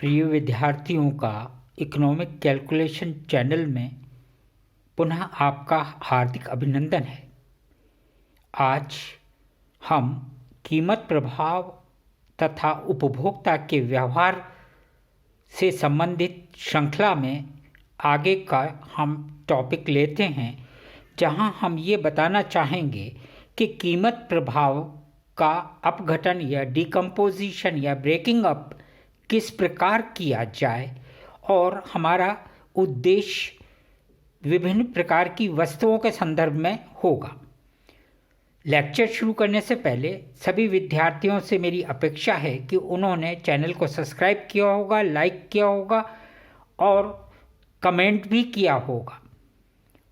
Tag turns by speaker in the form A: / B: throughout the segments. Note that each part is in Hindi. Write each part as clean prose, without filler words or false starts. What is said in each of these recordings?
A: प्रिय विद्यार्थियों का इकोनॉमिक कैलकुलेशन चैनल में पुनः आपका हार्दिक अभिनंदन है। आज हम कीमत प्रभाव तथा उपभोक्ता के व्यवहार से संबंधित श्रृंखला में आगे का हम टॉपिक लेते हैं, जहां हम ये बताना चाहेंगे कि कीमत प्रभाव का अपघटन या डिकम्पोजिशन या ब्रेकिंग अप किस प्रकार किया जाए और हमारा उद्देश्य विभिन्न प्रकार की वस्तुओं के संदर्भ में होगा। लेक्चर शुरू करने से पहले सभी विद्यार्थियों से मेरी अपेक्षा है कि उन्होंने चैनल को सब्सक्राइब किया होगा, लाइक किया होगा और कमेंट भी किया होगा।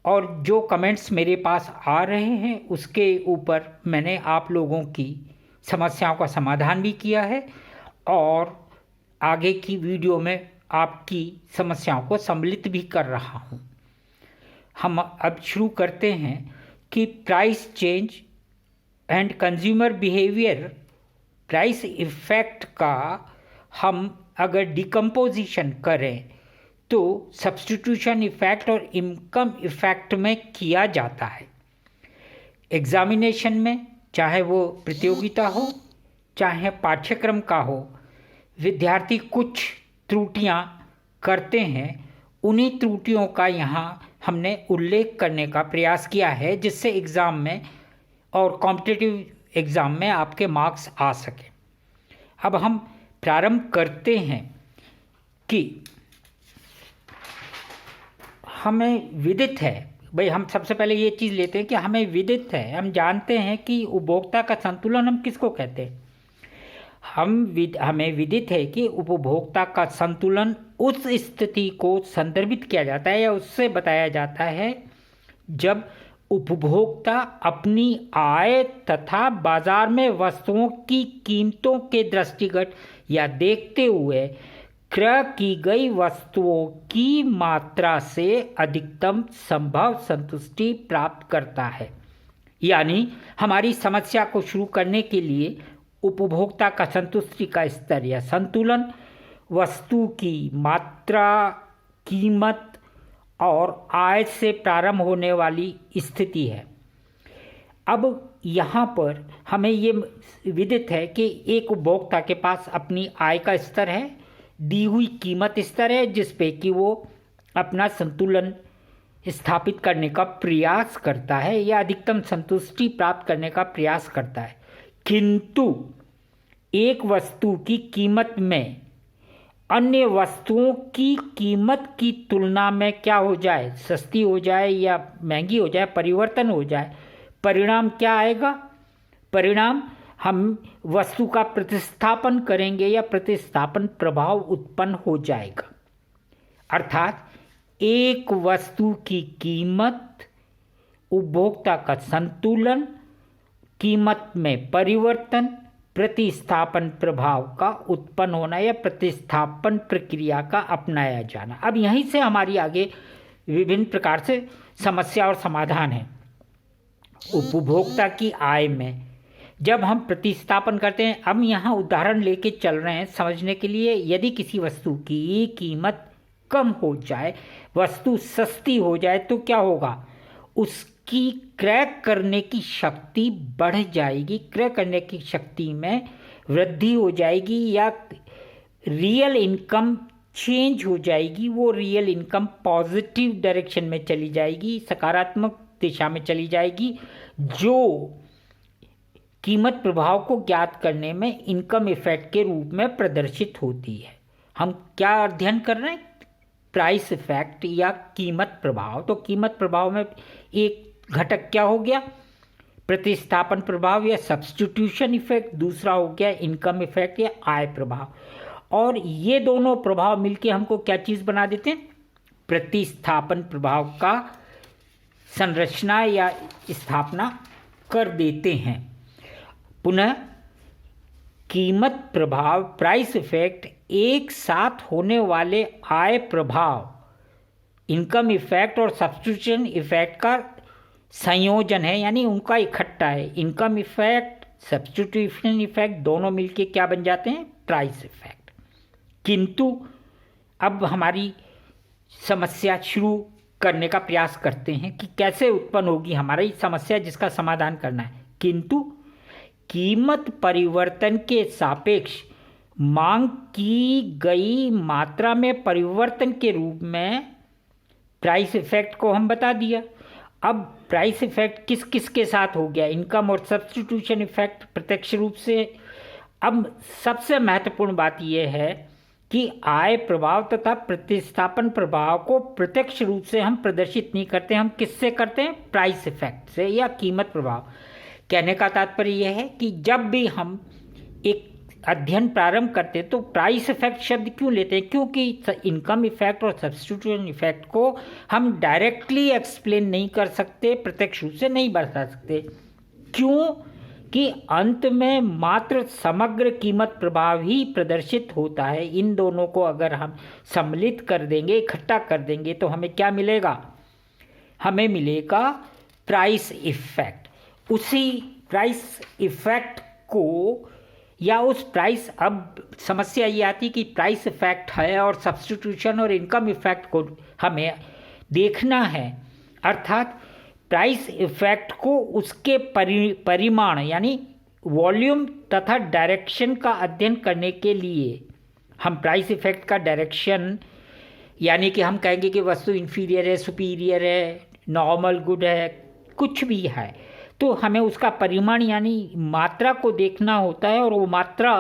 A: और जो कमेंट्स मेरे पास आ रहे हैं उसके ऊपर मैंने आप लोगों की समस्याओं का समाधान भी किया है और आगे की वीडियो में आपकी समस्याओं को सम्मिलित भी कर रहा हूँ। हम अब शुरू करते हैं कि price change and consumer behaviour, price effect का हम अगर डिकम्पोजिशन करें तो सब्स्टिट्यूशन इफ़ेक्ट और इनकम इफ़ेक्ट में किया जाता है। एग्ज़ामिनेशन में चाहे वो प्रतियोगिता हो चाहे पाठ्यक्रम का हो, विद्यार्थी कुछ त्रुटियां करते हैं। उन्हीं त्रुटियों का यहाँ हमने उल्लेख करने का प्रयास किया है जिससे एग्ज़ाम में और कॉम्पिटिटिव एग्ज़ाम में आपके मार्क्स आ सके। अब हम प्रारंभ करते हैं कि हमें विदित है, भाई हम सबसे पहले ये चीज़ लेते हैं कि हमें विदित है, हम जानते हैं कि उपभोक्ता का संतुलन हम किसको कहते हैं। हमें विदित है कि उपभोक्ता का संतुलन उस स्थिति को संदर्भित किया जाता है या उससे बताया जाता है जब उपभोक्ता अपनी आय तथा बाजार में वस्तुओं की कीमतों के दृष्टिगत या देखते हुए क्रय की गई वस्तुओं की मात्रा से अधिकतम संभव संतुष्टि प्राप्त करता है। यानी हमारी समस्या को शुरू करने के लिए उपभोक्ता का संतुष्टि का स्तर या संतुलन वस्तु की मात्रा, कीमत और आय से प्रारंभ होने वाली स्थिति है। अब यहाँ पर हमें ये विदित है कि एक उपभोक्ता के पास अपनी आय का स्तर है, दी हुई कीमत स्तर है जिस पे कि वो अपना संतुलन स्थापित करने का प्रयास करता है या अधिकतम संतुष्टि प्राप्त करने का प्रयास करता है। किंतु एक वस्तु की कीमत में अन्य वस्तुओं की कीमत की तुलना में क्या हो जाए, सस्ती हो जाए या महंगी हो जाए, परिवर्तन हो जाए, परिणाम क्या आएगा? परिणाम हम वस्तु का प्रतिस्थापन करेंगे या प्रतिस्थापन प्रभाव उत्पन्न हो जाएगा। अर्थात एक वस्तु की कीमत, उपभोक्ता का संतुलन, कीमत में परिवर्तन, प्रतिस्थापन प्रभाव का उत्पन्न होना या प्रतिस्थापन प्रक्रिया का अपनाया जाना। अब यहीं से हमारी आगे विभिन्न प्रकार से समस्या और समाधान है। उपभोक्ता की आय में जब हम प्रतिस्थापन करते हैं, अब यहाँ उदाहरण लेके चल रहे हैं समझने के लिए। यदि किसी वस्तु की कीमत कम हो जाए, वस्तु सस्ती हो जाए तो क्या होगा? उसकी क्रय करने की शक्ति बढ़ जाएगी, क्रय करने की शक्ति में वृद्धि हो जाएगी या रियल इनकम चेंज हो जाएगी। वो रियल इनकम पॉजिटिव डायरेक्शन में चली जाएगी, सकारात्मक दिशा में चली जाएगी, जो कीमत प्रभाव को ज्ञात करने में इनकम इफेक्ट के रूप में प्रदर्शित होती है। हम क्या अध्ययन कर रहे हैं? प्राइस इफेक्ट या कीमत प्रभाव। तो कीमत प्रभाव में एक घटक क्या हो गया? प्रतिस्थापन प्रभाव या सब्स्टिट्यूशन इफेक्ट। दूसरा हो गया इनकम इफेक्ट या आय प्रभाव। और ये दोनों प्रभाव मिलके हमको क्या चीज़ बना देते हैं? प्रतिस्थापन प्रभाव का संरचना या स्थापना कर देते हैं। पुनः कीमत प्रभाव, प्राइस इफेक्ट एक साथ होने वाले आय प्रभाव, इनकम इफेक्ट और सब्स्टिट्यूशन इफेक्ट का संयोजन है, यानी उनका इकट्ठा है। इनकम इफेक्ट, सब्स्टिट्यूशन इफेक्ट दोनों मिलके क्या बन जाते हैं? Price effect. किंतु अब हमारी समस्या शुरू करने का प्रयास करते हैं कि कैसे उत्पन्न होगी हमारी समस्या जिसका समाधान करना है। किंतु कीमत परिवर्तन के सापेक्ष मांग की गई मात्रा में परिवर्तन के रूप में प्राइस इफेक्ट को हम बता दिया। अब प्राइस इफेक्ट किस किस के साथ हो गया, इनकम और सब्स्टिट्यूशन इफेक्ट प्रत्यक्ष रूप से। अब सबसे महत्वपूर्ण बात यह है कि आय प्रभाव तथा प्रतिस्थापन प्रभाव को प्रत्यक्ष रूप से हम प्रदर्शित नहीं करते, हम किससे करते हैं, प्राइस इफेक्ट से या कीमत प्रभाव। कहने का तात्पर्य यह है कि जब भी हम एक अध्ययन प्रारंभ करते हैं तो प्राइस इफेक्ट शब्द क्यों लेते हैं, क्योंकि इनकम इफेक्ट और सब्स्टिट्यूशन इफेक्ट को हम डायरेक्टली एक्सप्लेन नहीं कर सकते, प्रत्यक्ष रूप से नहीं बता सकते। क्यों कि अंत में मात्र समग्र कीमत प्रभाव ही प्रदर्शित होता है। इन दोनों को अगर हम सम्मिलित कर देंगे, इकट्ठा कर देंगे, तो हमें क्या मिलेगा, हमें मिलेगा प्राइस इफेक्ट। उसी प्राइस इफेक्ट को या उस प्राइस, अब समस्या ये आती कि प्राइस इफेक्ट है और सब्स्टिट्यूशन और इनकम इफेक्ट को हमें देखना है, अर्थात प्राइस इफेक्ट को उसके परिमाण यानी वॉल्यूम तथा डायरेक्शन का अध्ययन करने के लिए हम प्राइस इफेक्ट का डायरेक्शन, यानी कि हम कहेंगे कि वस्तु इन्फीरियर है, सुपीरियर है, नॉर्मल, गुड है, कुछ भी है, तो हमें उसका परिमाण यानी मात्रा को देखना होता है। और वो मात्रा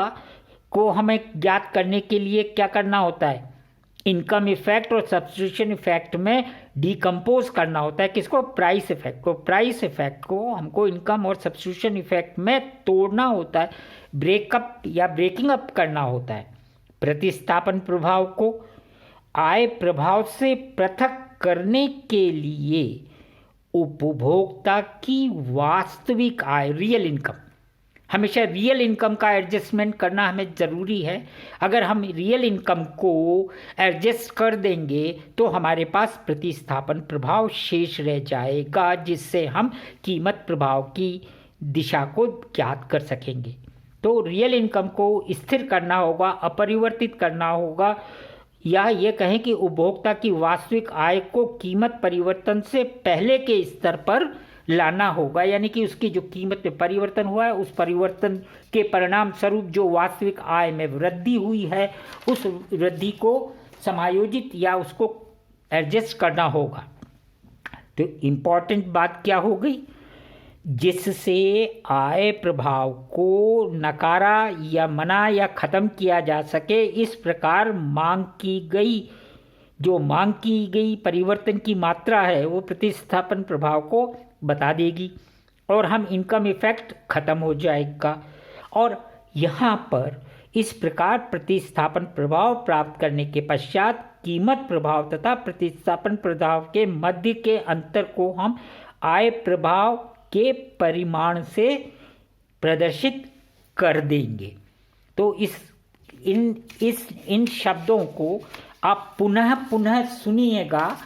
A: को हमें ज्ञात करने के लिए क्या करना होता है, इनकम इफेक्ट और सब्स्टिट्यूशन इफेक्ट में डिकम्पोज करना होता है। किसको, प्राइस इफेक्ट को। प्राइस इफेक्ट को हमको इनकम और सब्स्टिट्यूशन इफेक्ट में तोड़ना होता है, ब्रेकअप या ब्रेकिंग अप करना होता है। प्रतिस्थापन प्रभाव को आय प्रभाव से पृथक करने के लिए उपभोक्ता की वास्तविक आय, रियल इनकम, हमेशा रियल इनकम का एडजस्टमेंट करना हमें ज़रूरी है। अगर हम रियल इनकम को एडजस्ट कर देंगे तो हमारे पास प्रतिस्थापन प्रभाव शेष रह जाएगा, जिससे हम कीमत प्रभाव की दिशा को ज्ञात कर सकेंगे। तो रियल इनकम को स्थिर करना होगा, अपरिवर्तित करना होगा, या ये कहें कि उपभोक्ता की वास्तविक आय को कीमत परिवर्तन से पहले के स्तर पर लाना होगा, यानी कि उसकी जो कीमत में परिवर्तन हुआ है उस परिवर्तन के परिणाम स्वरूप जो वास्तविक आय में वृद्धि हुई है उस वृद्धि को समायोजित या उसको एडजस्ट करना होगा। तो इम्पॉर्टेंट बात क्या हो गई, जिससे आय प्रभाव को नकारा या मना या ख़त्म किया जा सके। इस प्रकार मांग की गई परिवर्तन की मात्रा है वो प्रतिस्थापन प्रभाव को बता देगी और हम इनकम इफेक्ट ख़त्म हो जाएगा। और यहाँ पर इस प्रकार प्रतिस्थापन प्रभाव प्राप्त करने के पश्चात कीमत प्रभाव तथा प्रतिस्थापन प्रभाव के मध्य के अंतर को हम आय प्रभाव के परिमाण से प्रदर्शित कर देंगे। तो इन शब्दों को आप पुनः सुनिएगा,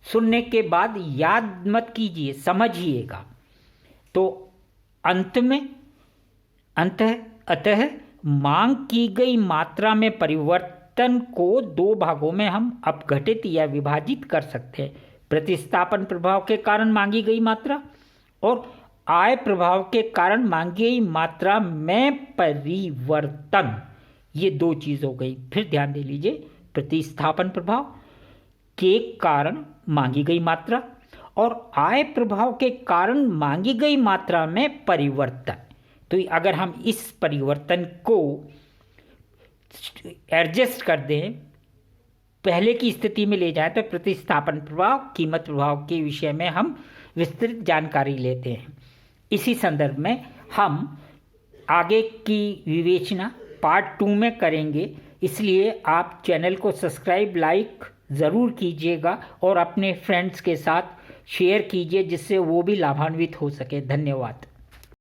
A: सुनने के बाद याद मत कीजिए, समझिएगा। तो अतः मांग की गई मात्रा में परिवर्तन को दो भागों में हम अपघटित या विभाजित कर सकते हैं, प्रतिस्थापन प्रभाव के कारण मांगी गई मात्रा और आय प्रभाव के कारण मांगी गई मात्रा में परिवर्तन। ये दो चीज़ हो गई। फिर ध्यान दे लीजिए, प्रतिस्थापन प्रभाव के कारण मांगी गई मात्रा और आय प्रभाव के कारण मांगी गई मात्रा में परिवर्तन। तो अगर हम इस परिवर्तन को एडजस्ट कर दें, पहले की स्थिति में ले जाएं, तो प्रतिस्थापन प्रभाव कीमत प्रभाव के विषय में हम विस्तृत जानकारी लेते हैं। इसी संदर्भ में हम आगे की विवेचना पार्ट 2 में करेंगे, इसलिए आप चैनल को सब्सक्राइब, लाइक ज़रूर कीजिएगा और अपने फ्रेंड्स के साथ शेयर कीजिए जिससे वो भी लाभान्वित हो सके। धन्यवाद।